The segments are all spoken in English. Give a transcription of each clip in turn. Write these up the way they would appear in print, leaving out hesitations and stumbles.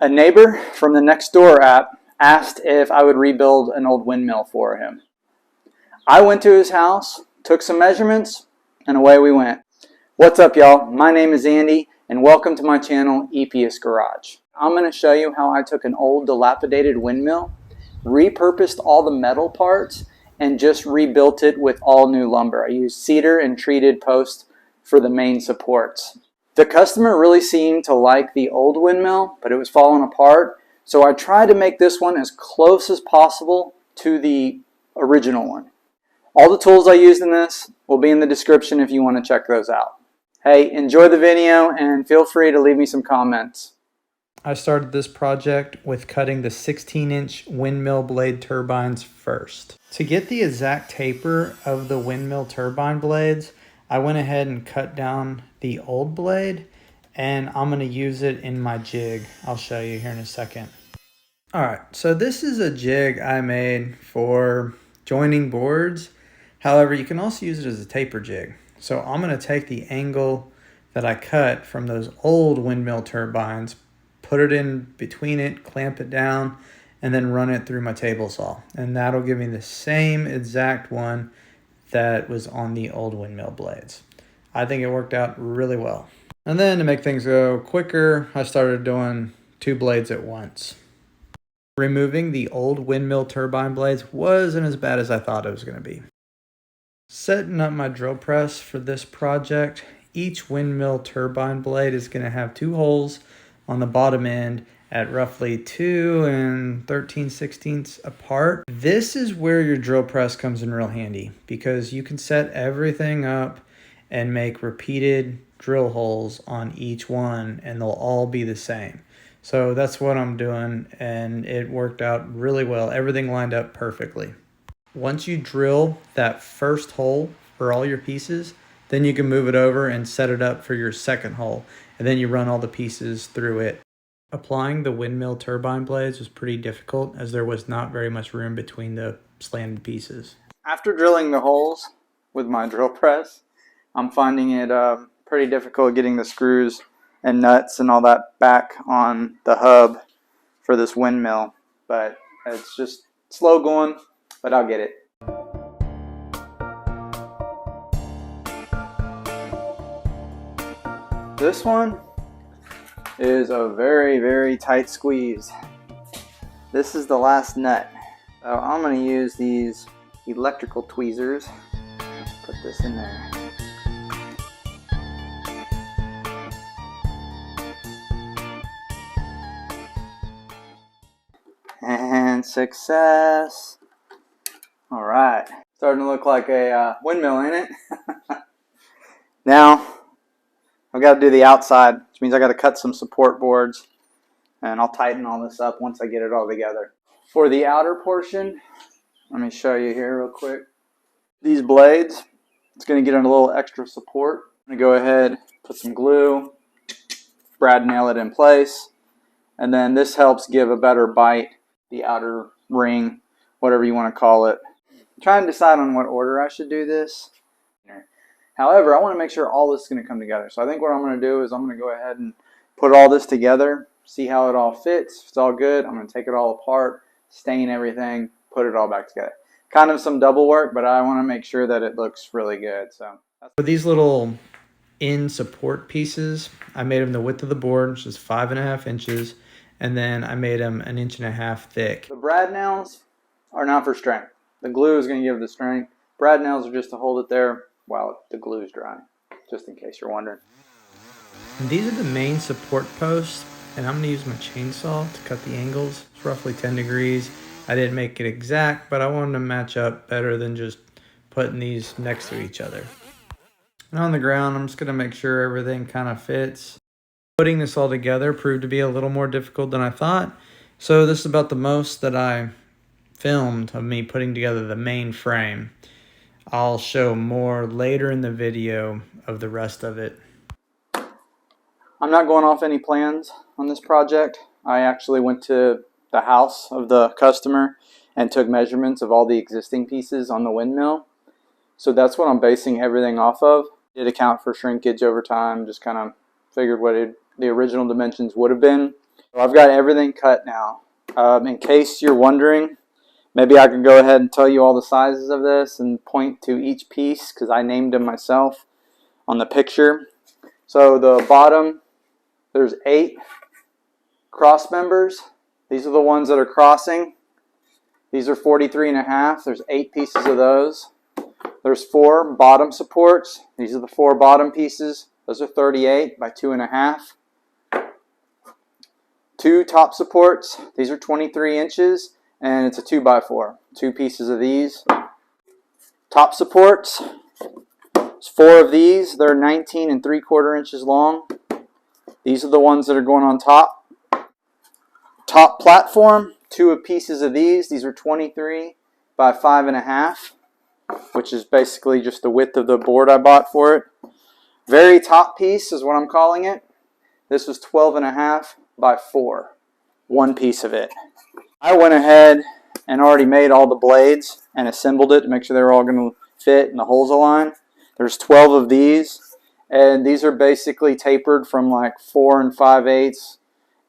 A neighbor from the Nextdoor app asked if I would rebuild an old windmill for him. I went to his house, took some measurements, and away we went. What's up, y'all? My name is Andy, and welcome to my channel, Epeius Garage. I'm going to show you how I took an old dilapidated windmill, repurposed all the metal parts, and just rebuilt it with all new lumber. I used cedar and treated posts for the main supports. The customer really seemed to like the old windmill, but it was falling apart, so I tried to make this one as close as possible to the original one. All the tools I used in this will be in the description if you want to check those out. Hey, enjoy the video and feel free to leave me some comments. I started this project with cutting the 16-inch windmill blade turbines first. To get the exact taper of the windmill turbine blades, I went ahead and cut down the old blade, and I'm going to use it in my jig. I'll show you here in a second. Alright, so this is a jig I made for joining boards. However, you can also use it as a taper jig. So I'm going to take the angle that I cut from those old windmill turbines, put it in between it, clamp it down, and then run it through my table saw. And that'll give me the same exact one that was on the old windmill blades. I think it worked out really well. And then to make things go quicker, I started doing 2 blades at once. Removing the old windmill turbine blades wasn't as bad as I thought it was going to be. Setting up my drill press for this project, each windmill turbine blade is going to have 2 holes on the bottom end at roughly 2 13/16 apart. This is where your drill press comes in real handy because you can set everything up and make repeated drill holes on each one and they'll all be the same. So that's what I'm doing and it worked out really well. Everything lined up perfectly. Once you drill that first hole for all your pieces, then you can move it over and set it up for your second hole. And then you run all the pieces through it. Applying the windmill turbine blades was pretty difficult as there was not very much room between the slanted pieces. After drilling the holes with my drill press, I'm finding it pretty difficult getting the screws and nuts and all that back on the hub for this windmill. But it's just slow going, but I'll get it. This one is a very, very tight squeeze. This is the last nut. So I'm going to use these electrical tweezers. Put this in there. And success. All right. Starting to look like a windmill, ain't it? Now, I've got to do the outside, which means I got to cut some support boards, and I'll tighten all this up once I get it all together. For the outer portion, let me show you here real quick. These blades, it's going to get a little extra support. I'm going to go ahead, put some glue, brad nail it in place, and then this helps give a better bite, the outer ring, whatever you want to call it. I'm trying to decide on what order I should do this. However, I want to make sure all this is going to come together. So I think what I'm going to do is I'm going to go ahead and put all this together, see how it all fits. If it's all good, I'm going to take it all apart, stain everything, put it all back together. Kind of some double work, but I want to make sure that it looks really good. So for these little in support pieces, I made them the width of the board, which is 5.5 inches, and then I made them 1.5 inches thick. The brad nails are not for strength. The glue is going to give the strength. Brad nails are just to hold it there while the glue is drying, just in case you're wondering. And these are the main support posts, and I'm going to use my chainsaw to cut the angles. It's roughly 10 degrees. I didn't make it exact, but I wanted to match up better than just putting these next to each other. And on the ground, I'm just going to make sure everything kind of fits. Putting this all together proved to be a little more difficult than I thought. So this is about the most that I filmed of me putting together the main frame. I'll show more later in the video of the rest of it. I'm not going off any plans on this project. I actually went to the house of the customer and took measurements of all the existing pieces on the windmill. So that's what I'm basing everything off of. Did account for shrinkage over time, just kind of figured what the original dimensions would have been. So I've got everything cut now. In case you're wondering, maybe I can go ahead and tell you all the sizes of this and point to each piece because I named them myself on the picture. So the bottom, there's 8 cross members. These are the ones that are crossing. These are 43.5. There's 8 pieces of those. There's 4 bottom supports. These are the 4 bottom pieces. Those are 38 by 2.5. 2 top supports. These are 23 inches, and it's a 2x4. 2 pieces of these. Top supports. There's 4 of these. They're 19 3/4 inches long. These are the ones that are going on top. Top platform. 2 pieces of these. These are 23 by 5.5, which is basically just the width of the board I bought for it. Very top piece is what I'm calling it. This was 12.5 by 4. 1 piece of it. I went ahead and already made all the blades and assembled it to make sure they were all going to fit and the holes align. There's 12 of these, and these are basically tapered from like 4 5/8,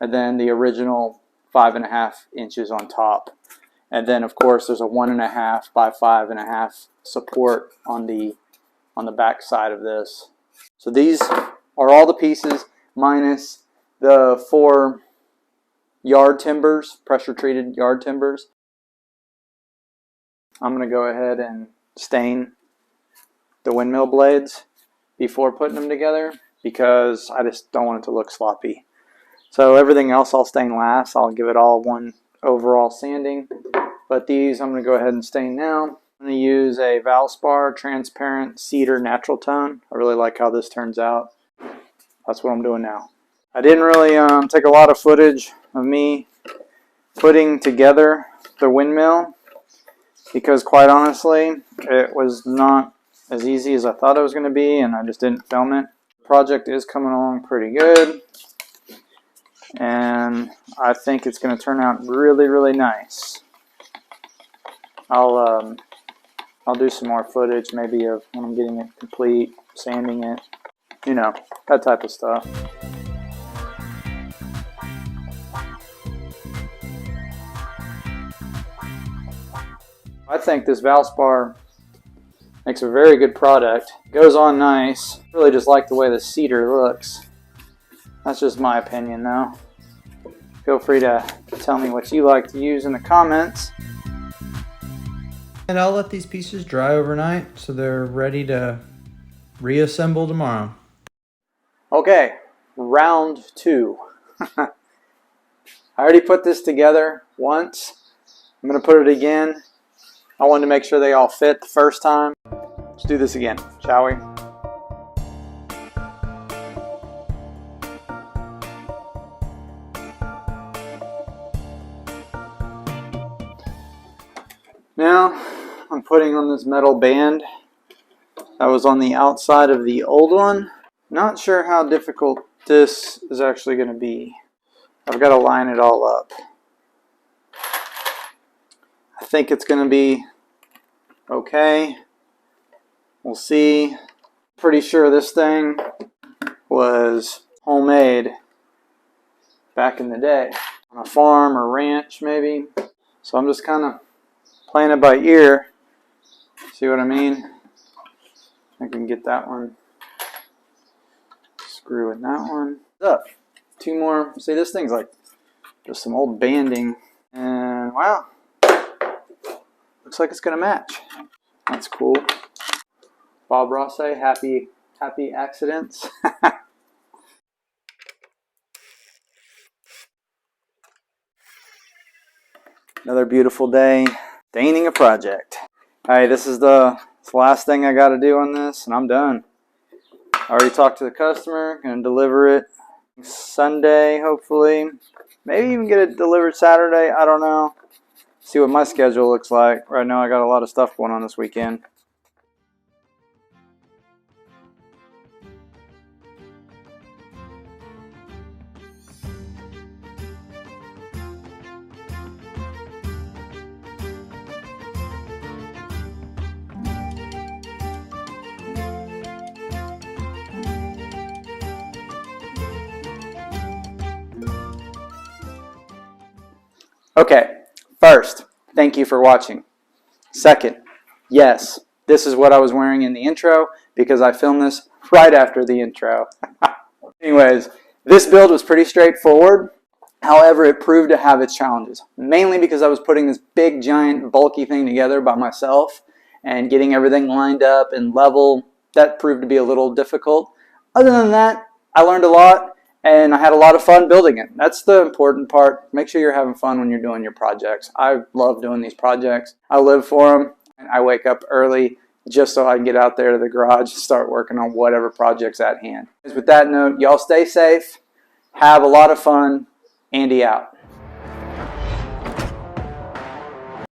and then the original 5.5 inches on top. And then of course there's a 1.5 by 5.5 support on the back side of this. So these are all the pieces minus the 4 yard timbers, pressure treated yard timbers. I'm going to go ahead and stain the windmill blades before putting them together because I just don't want it to look sloppy. So everything else I'll stain last. I'll give it all one overall sanding. But these I'm going to go ahead and stain now. I'm going to use a Valspar transparent cedar natural tone. I really like how this turns out. That's what I'm doing now. I didn't really take a lot of footage of me putting together the windmill because quite honestly it was not as easy as I thought it was going to be, and I just didn't film it. The project is coming along pretty good, and I think it's going to turn out really, really nice. I'll do some more footage maybe of when I'm getting it complete, sanding it, you know, that type of stuff. I think this Valspar makes a very good product. It goes on nice. Really just like the way the cedar looks. That's just my opinion though. Feel free to tell me what you like to use in the comments. And I'll let these pieces dry overnight so they're ready to reassemble tomorrow. Okay, round 2. I already put this together once. I'm going to put it again. I wanted to make sure they all fit the first time. Let's do this again, shall we? Now, I'm putting on this metal band that was on the outside of the old one. Not sure how difficult this is actually going to be. I've got to line it all up. I think it's going to be okay. We'll see. Pretty sure this thing was homemade back in the day on a farm or ranch maybe. So I'm just kind of playing it by ear. See what I mean? I can get that one. Screw in that one. Up. 2 more. See, this thing's like just some old banding. And wow. Looks like it's gonna match. That's cool. Bob Ross, happy accidents. Another beautiful day. Staining a project. Alright, this is the last thing I gotta do on this, and I'm done. I already talked to the customer, gonna deliver it Sunday, hopefully. Maybe even get it delivered Saturday, I don't know. See what my schedule looks like. Right now I got a lot of stuff going on this weekend. Okay, first, thank you for watching. Second, yes, this is what I was wearing in the intro because I filmed this right after the intro. Anyways, this build was pretty straightforward. However, it proved to have its challenges, mainly because I was putting this big, giant, bulky thing together by myself and getting everything lined up and level. That proved to be a little difficult. Other than that, I learned a lot and I had a lot of fun building it. That's the important part. Make sure you're having fun when you're doing your projects. I love doing these projects. I live for them. I wake up early just so I can get out there to the garage and start working on whatever project's at hand. With that note, y'all stay safe, have a lot of fun. Andy out.